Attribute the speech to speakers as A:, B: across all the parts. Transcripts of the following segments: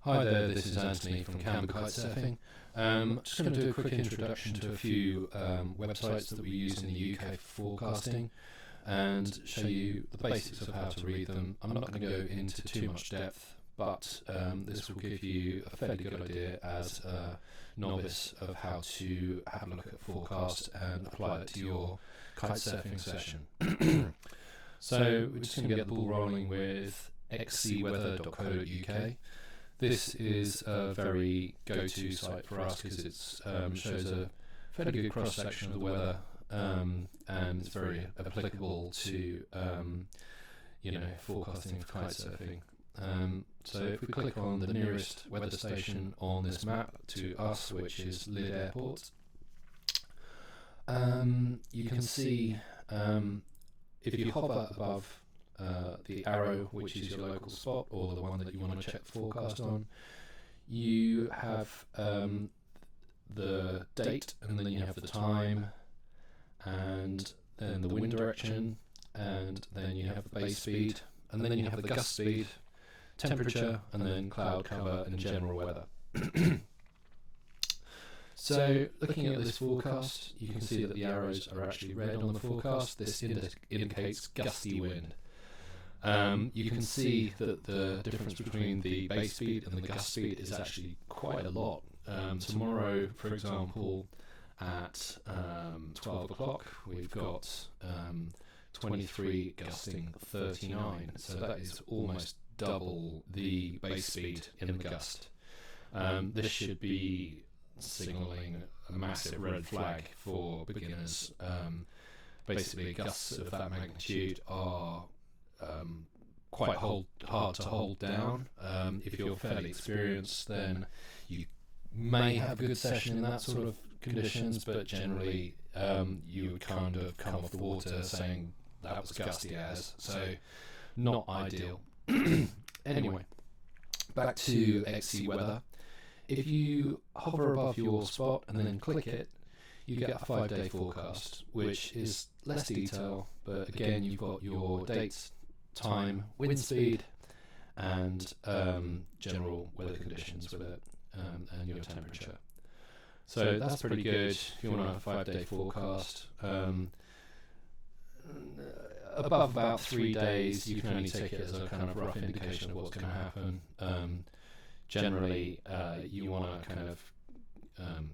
A: Hi there, this is Anthony from Kitesurfing. Just going to do a quick introduction to a few websites that we use in the UK for forecasting and show you the basics of how to read them. I'm not going to go into too much depth, but this will give you a fairly good idea as a novice of how to have a look at forecast and apply it to your kitesurfing session. So we're just going to get the ball rolling with XCweather.co.uk. This is a very go-to site for us because it shows a fairly good cross-section of the weather and it's very applicable to forecasting for kitesurfing. So if we click on the nearest weather station on this map to us, which is Lyd Airport, you can see if you hover above the arrow, which is your local spot or the one that you want to check the forecast on, you have the date, and then you have the time, and then the wind direction, and then you have the base speed, and then you have the gust speed, temperature, and then cloud cover and general weather. So looking at this forecast, you can see that the arrows are actually red on the forecast. This indicates gusty wind. You can see that the difference between the base speed and the gust speed is actually quite a lot. Tomorrow, for example, at 12 o'clock, we've got 23 gusting 39, so that is almost double the base speed in the gust. This should be signalling a massive red flag for beginners. Basically, gusts of that magnitude are quite hard to hold down. If you're fairly experienced, then you may have a good session in that sort of conditions, but generally you would kind of come off the water saying that was gusty as, so not ideal. Anyway, back to XCweather. If you hover above your spot and then click it, you get a 5-day forecast, which is less detail, but again you've got your dates, time, wind speed, and general weather conditions with it, and your temperature. So that's pretty good if you want a 5-day forecast. Above about 3 days, you can only take it as a kind of rough indication of what's going to happen. Generally, you want to kind of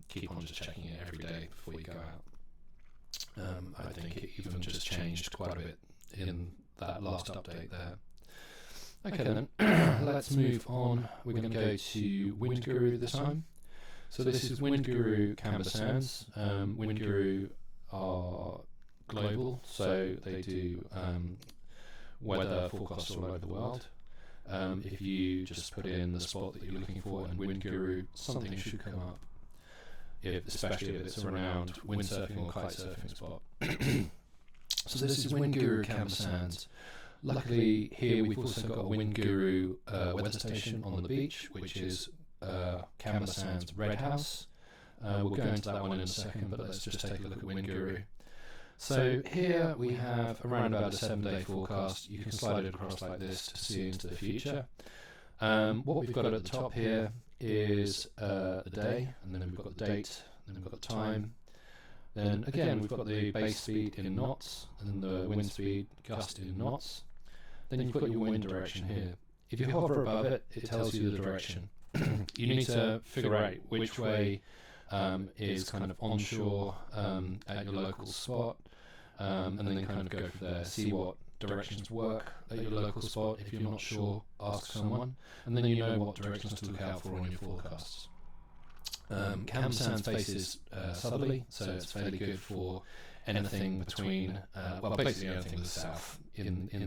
A: keep on just checking it every day before you go out. I think it even just changed quite a bit in that last update there. Okay then, let's move on. We're going to go to Windguru this time. So this is Windguru Camber Sands. Windguru are global, so they do weather forecasts all over the world. If you just put in the spot that you're looking for and Windguru, something should come up, especially if it's around windsurfing or kitesurfing spot. So this is Windguru Camber Sands. Luckily here we've also got a Windguru weather station on the beach, which is Camber Sands Red House. We'll go into that one in a second, but let's just take a look at Windguru. So here we have around about a 7-day forecast. You can slide it across like this to see into the future. What we've got at the top here is the day, and then we've got the date, and then we've got the time. Then again we've got the base speed in knots, and then the wind speed, gust in knots. Then you've got your wind direction here. If you hover above it, it tells you the direction. You need to figure out which way is kind of onshore at your local spot, and then kind of go from there, see what directions work at your local spot. If you're not sure, ask someone, and then you know what directions to look out for on your forecasts. Camber Sands faces southerly, so it's fairly good for anything between, basically anything to the south in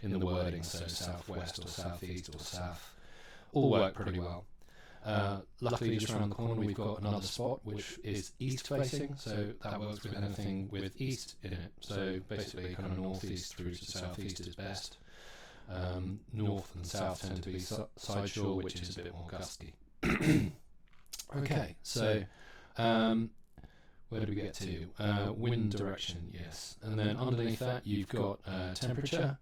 A: the wording, so southwest or southeast or south, all work pretty well. Luckily, just around the corner we've got another spot which is east facing, so that works with anything with east in it. So basically kind of northeast through to southeast is best. North and south tend to be side shore, which is a bit more gusty. Okay, so where do we get to? Wind direction, yes. And then underneath that you've got temperature.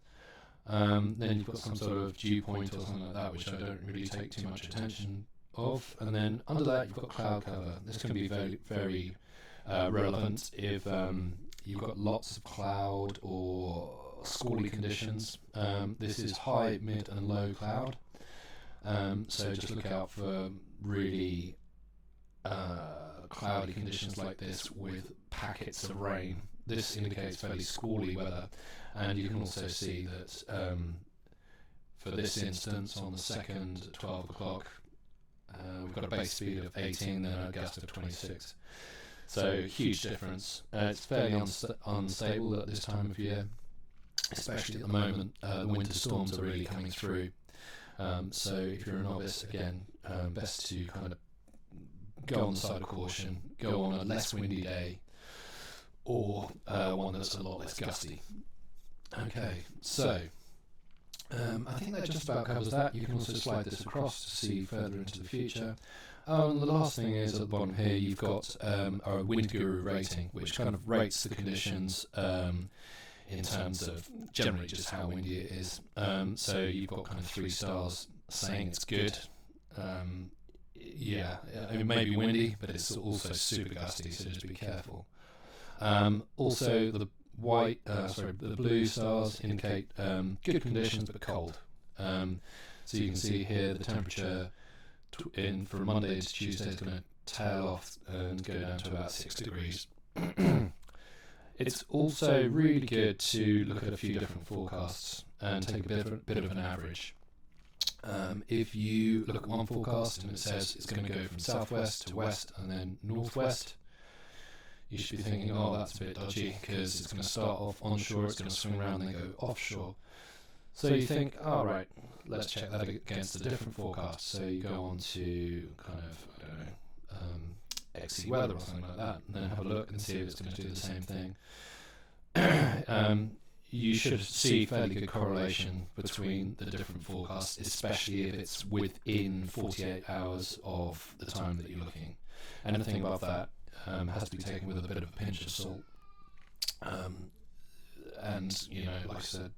A: Then you've got some sort of dew point or something like that, which I don't really take too much attention of. And then under that, you've got cloud cover. This can be very, very relevant if you've got lots of cloud or squally conditions. This is high, mid, and low cloud. So just look out for really cloudy conditions like this with packets of rain. This indicates fairly squally weather, and you can also see that for this instance on the second at 12 o'clock we've got a base speed of 18 and a gust of 26, so huge difference. It's fairly unstable at this time of year, especially at the moment. The winter storms are really coming through, so if you're a novice, again, best to kind of go on the side of caution, go on a less windy day, or one that's a lot less gusty. Okay, so I think that just about covers that. You can also slide this across to see further into the future. And the last thing is at the bottom here, you've got a Windguru rating, which kind of rates the conditions in terms of generally just how windy it is. So you've got kind of 3 stars saying it's good. Yeah, it may be windy, but it's also super gusty, so just be careful. Also, the the blue stars indicate good conditions but cold. So you can see here the temperature from Monday to Tuesday is going to tail off and go down to about 6 degrees. It's also really good to look at a few different forecasts and take a bit of an average. If you look at one forecast and it says it's going to go from southwest to west and then northwest, you should be thinking, oh, that's a bit dodgy, because it's going to start off onshore, it's going to swing around and then go offshore. So you think, all right, let's check that against a different forecast. So you go on to kind of, I don't know, XCweather or something like that, and then have a look and see if it's going to do the same thing. You should see fairly good correlation between the different forecasts, especially if it's within 48 hours of the time that you're looking. Anything above that has to be taken with a bit of a pinch of salt. And, you know, like I said,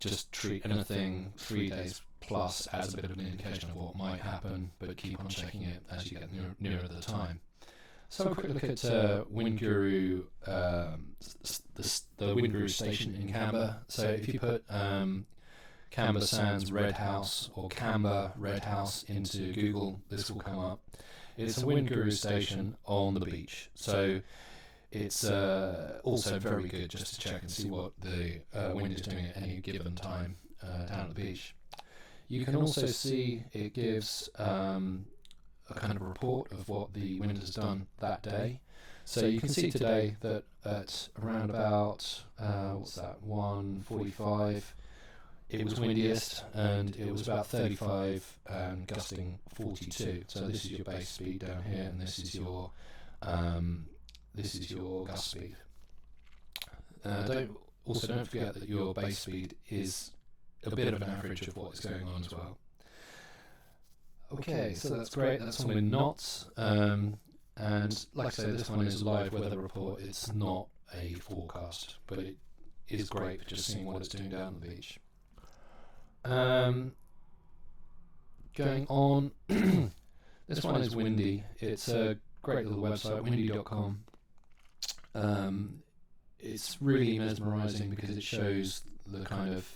A: just treat anything 3 days plus as a bit of an indication of what might happen, but keep on checking it as you get nearer the time. So a quick look at Windguru, the Windguru station in Canberra. So if you put Canberra Sands Red House or Canberra Red House into Google, this will come up. It's a Windguru station on the beach. So it's also very good just to check and see what the wind is doing at any given time down at the beach. You can also see it gives a kind of report of what the wind has done that day. So you can see today that at around about 1:45, it was windiest, and it was about 35 and gusting 42. So this is your base speed down here, and this is your gust speed. Don't forget that your base speed is a bit of an average of what is going on as well. Okay, so that's great. That's all in knots. And like I say, this one is a live weather report. It's not a forecast, but it is great for just seeing what it's doing down the beach. Going on, this one is Windy. It's a great little website, windy.com. It's really mesmerizing because it shows the kind of,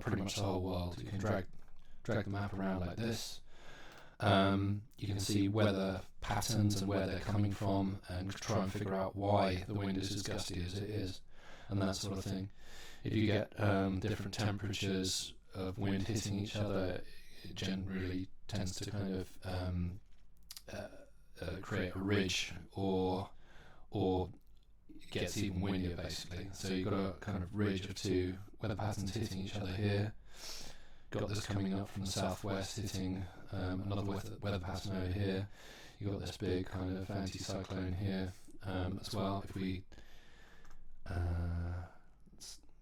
A: pretty much the whole world. You can drag the map around like this. You can see weather patterns and where they're coming from, and try and figure out why the wind is as gusty as it is, and that sort of thing. If you get different temperatures of wind hitting each other, it generally tends to kind of create a ridge, or it gets even windier basically. So you've got a kind of ridge of two weather patterns hitting each other here. Got this coming up from the southwest hitting another weather pattern over here. You've got this big kind of anticyclone here as well. If we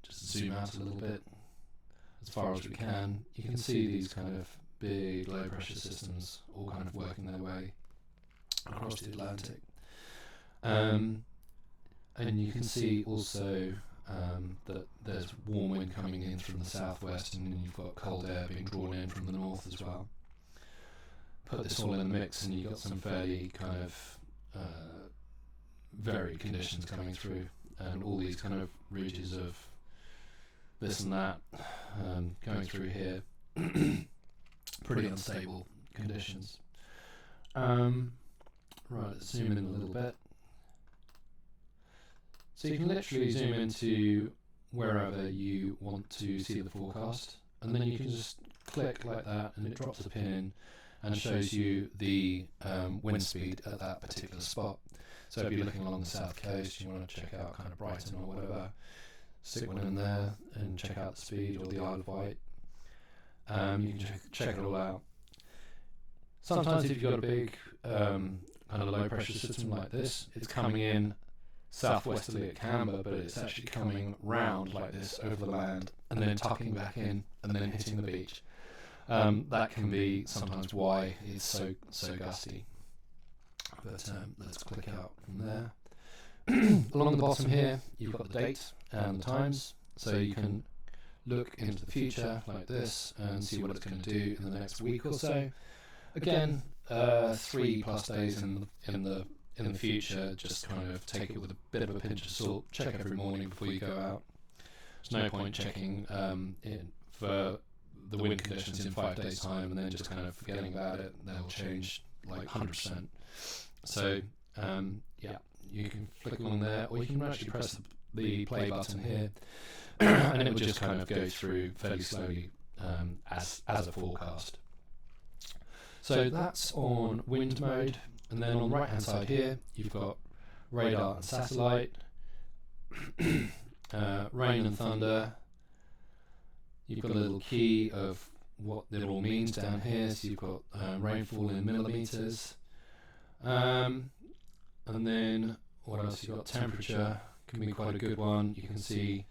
A: just zoom out a little bit as far as we can, you can see these kind of big low pressure systems all kind of working their way across the Atlantic. And you can see also that there's warm wind coming in from the southwest, and then you've got cold air being drawn in from the north as well. Put this all in the mix, and you've got some fairly kind of varied conditions coming through, and all these kind of ridges of this and that going through here. Pretty unstable conditions. Right, let's zoom in a little bit. So you can literally zoom into wherever you want to see the forecast, and then you can just click like that, and it drops a pin in and shows you the wind speed at that particular spot. So if you're looking along the south coast, you want to check out kind of Brighton or whatever, stick one in there and check out the speed, or the Isle of Wight. You can check it all out. Sometimes if you've got a big kind of low pressure system like this, it's coming in southwesterly at Canberra, but it's actually coming round like this over the land and then tucking back in and then hitting the beach. That can be sometimes why it's so gusty. But let's click out from there. Along the bottom here, you've got the date and the times, so you can look into the future like this and see what it's going to do in the next week or so. Again, 3+ days in the future. Just kind of take it with a bit of a pinch of salt. Check every morning before you go out. There's no point checking for the wind conditions in 5 days' time and then just kind of forgetting about it. They'll change like 100%. So yeah, you can flick along there, or you can actually press the play button here, and it will just kind of go through fairly slowly as a forecast. So that's on wind mode, and then on the right hand side here you've got radar and satellite, rain and thunder. You've got a little key of what it all means down here, so you've got rainfall in millimeters, and then what else? You've got temperature, can be quite a good one. You can see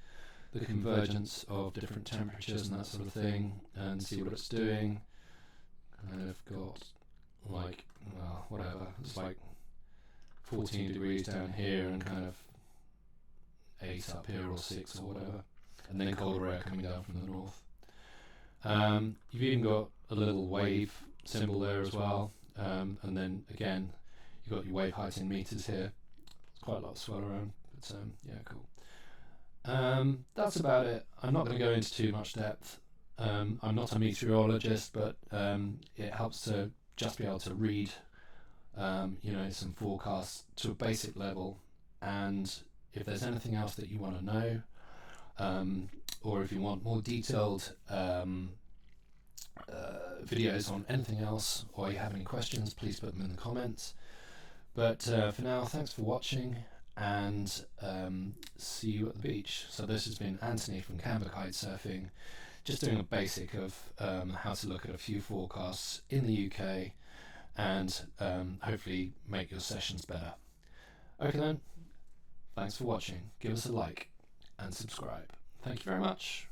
A: the convergence of different temperatures and that sort of thing, and see what it's doing. Kind of got like, well, whatever, it's like 14 degrees down here and kind of 8 up here, or 6 or whatever, and then colder air coming down from the north. You've even got a little wave symbol there as well, and then again you've got your wave height in meters here. It's quite a lot to swirl around, but yeah, cool. That's about it. I'm not going to go into too much depth. I'm not a meteorologist, but it helps to just be able to read some forecasts to a basic level, and if there's anything else that you want to know, or if you want more detailed videos on anything else, or you have any questions, please put them in the comments. But for now, thanks for watching, and see you at the beach. So this has been Anthony from Canberra Kitesurfing, just doing a basic of how to look at a few forecasts in the UK, and hopefully make your sessions better. Okay then, thanks for watching. Give us a like and subscribe. Thank you very much.